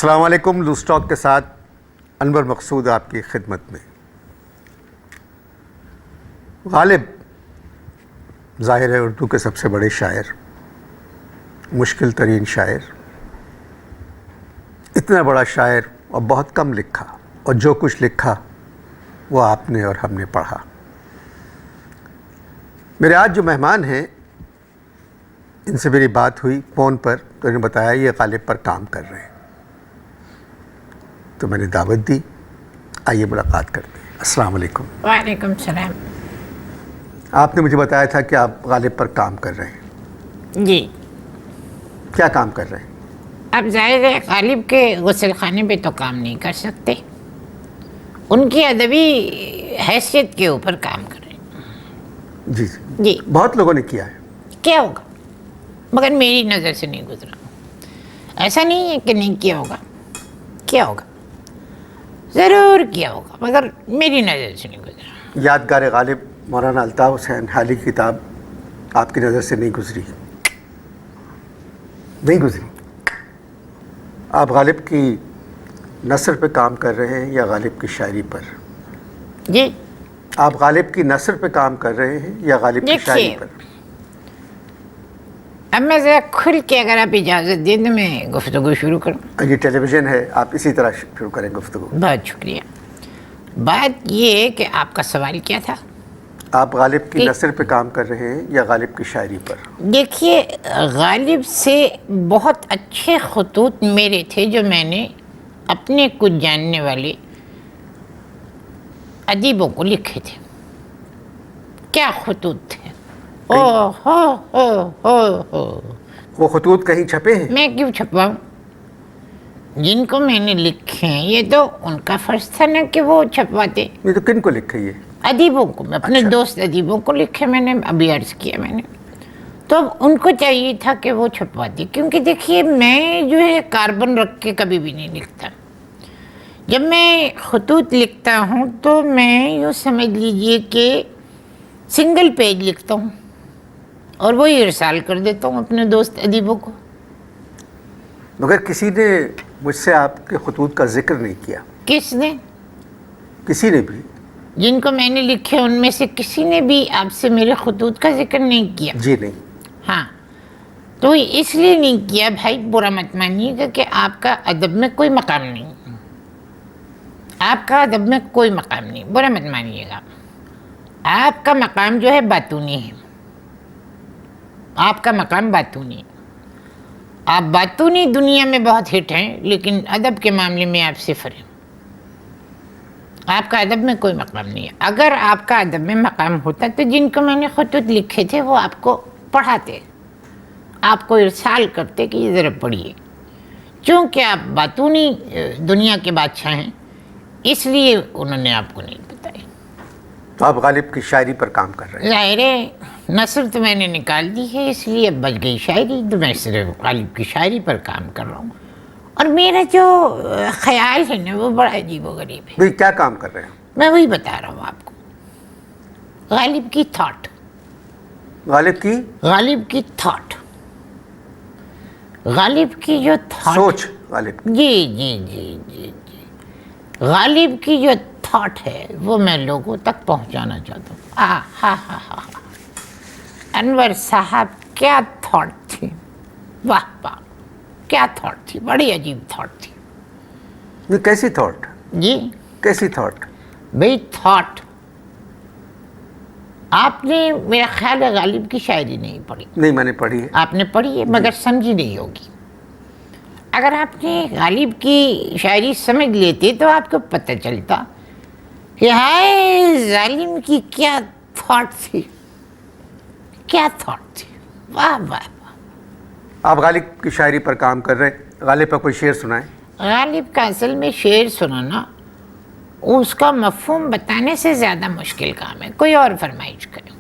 السلام علیکم. Loose talk کے ساتھ انور مقصود آپ کی خدمت میں. غالب ظاہر ہے اردو کے سب سے بڑے شاعر، مشکل ترین شاعر، اتنا بڑا شاعر اور بہت کم لکھا، اور جو کچھ لکھا وہ آپ نے اور ہم نے پڑھا. میرے آج جو مہمان ہیں ان سے میری بات ہوئی فون پر، تو انہوں نے بتایا یہ غالب پر کام کر رہے ہیں، تو میں نے دعوت دی، آئیے ملاقات کرتے ہیں. السلام علیکم. وعلیکم السلام. آپ نے مجھے بتایا تھا کہ آپ غالب پر کام کر رہے ہیں. جی. کیا کام کر رہے ہیں؟ اب ظاہر ہے غالب کے غسل خانے پہ تو کام نہیں کر سکتے، ان کی ادبی حیثیت کے اوپر کام کر رہے ہیں. جی جی. بہت لوگوں نے کیا ہے. کیا ہوگا، مگر میری نظر سے نہیں گزرا. ایسا نہیں ہے کہ نہیں کیا ہوگا، کیا ہوگا، ضرور کیا ہوگا، مگر میری نظر سے نہیں گزرا. یادگار غالب مولانا الطاف حسین حالی کی کتاب آپ کی نظر سے نہیں گزری؟ نہیں گزری. آپ غالب کی نثر پہ کام کر رہے ہیں یا غالب کی شاعری پر؟ جی. آپ غالب کی نثر پہ کام کر رہے ہیں یا غالب کی شاعری پر؟ اب میں ذرا کھل کے اگر آپ اجازت دیں تو میں گفتگو شروع کروں. یہ ٹیلی ویژن ہے، آپ اسی طرح شروع کریں گفتگو. بہت شکریہ. بات یہ ہے کہ آپ کا سوال کیا تھا؟ آپ غالب کی نثر پہ کام کر رہے ہیں یا غالب کی شاعری پر؟ دیکھیے، غالب سے بہت اچھے خطوط میرے تھے جو میں نے اپنے کچھ جاننے والے ادیبوں کو لکھے تھے. کیا خطوط تھے! وہ خطوط کہیں چھپے ہیں؟ میں کیوں چھپاؤں؟ جن کو میں نے لکھے ہیں یہ تو ان کا فرض تھا نا کہ وہ چھپواتے. یہ تو کن کو لکھے؟ یہ ادیبوں کو، میں اپنے دوست ادیبوں کو لکھے، میں نے ابھی عرض کیا میں نے. تو ان کو چاہیے تھا کہ وہ چھپواتے، کیونکہ دیکھیے میں جو ہے کاربن رکھ کے کبھی بھی نہیں لکھتا. جب میں خطوط لکھتا ہوں تو میں یوں سمجھ لیجئے کہ سنگل پیج لکھتا ہوں اور وہی ارسال کر دیتا ہوں اپنے دوست ادیبوں کو. مگر کسی نے مجھ سے آپ کے خطوط کا ذکر نہیں کیا. کس نے؟ کسی نے بھی. جن کو میں نے لکھے ان میں سے کسی نے بھی آپ سے میرے خطوط کا ذکر نہیں کیا؟ جی نہیں. ہاں، تو اس لیے نہیں کیا بھائی، برا مت مانیے گا کہ آپ کا ادب میں کوئی مقام نہیں. آپ کا ادب میں کوئی مقام نہیں، برا مت مانیے گا. آپ کا مقام جو ہے باتونی ہے. آپ کا مقام باتونی ہے. آپ باتونی دنیا میں بہت ہٹ ہیں، لیکن ادب کے معاملے میں آپ صفر ہیں. آپ کا ادب میں کوئی مقام نہیں ہے. اگر آپ کا ادب میں مقام ہوتا تو جن کو میں نے خطوط لکھے تھے وہ آپ کو پڑھاتے، آپ کو ارسال کرتے کہ یہ ذرا پڑھیے. چونکہ آپ باتونی دنیا کے بادشاہ ہیں اس لیے انہوں نے آپ کو نہیں بتایا. تو آپ غالب کی شاعری پر کام کر رہے ہیں. ظاہر ہے نثر تو میں نے نکال دی ہے، اس لیے اب بچ گئی شاعری، تو میں صرف غالب کی شاعری پر کام کر رہا ہوں. اور میرا جو خیال ہے نا وہ بڑا عجیب و غریب ہے. بھئی کیا کام کر رہے ہیں؟ میں وہی بتا رہا ہوں آپ کو. غالب کی تھاٹ. غالب کی؟ غالب کی تھاٹ. غالب کی جو تھاٹ، سوچ غالب. جی جی جی جی جی. غالب کی جو تھاٹ ہے وہ میں لوگوں تک پہنچانا چاہتا ہوں. انور صاحب کیا تھاٹ تھی! واہ واہ، کیا تھاٹ تھی! بڑی عجیب تھاٹ تھی. یہ کیسی تھاٹ؟ جی کیسی تھاٹ؟ بھئی تھاٹ، آپ نے میرا خیال ہے غالب کی شاعری نہیں پڑھی. نہیں میں نے پڑھی ہے. آپ نے پڑھی ہے مگر سمجھی نہیں ہوگی. اگر آپ نے غالب کی شاعری سمجھ لیتے تو آپ کو پتہ چلتا کہ ہائے ظالم کی کیا تھاٹ تھی، کیا تھاٹ تھی. واہ واہ واہ. آپ غالب کی شاعری پر کام کر رہے ہیں، غالب پر کوئی شعر سنائیں. غالب کا اصل میں شعر سنانا اس کا مفہوم بتانے سے زیادہ مشکل کام ہے. کوئی اور فرمائش کریں.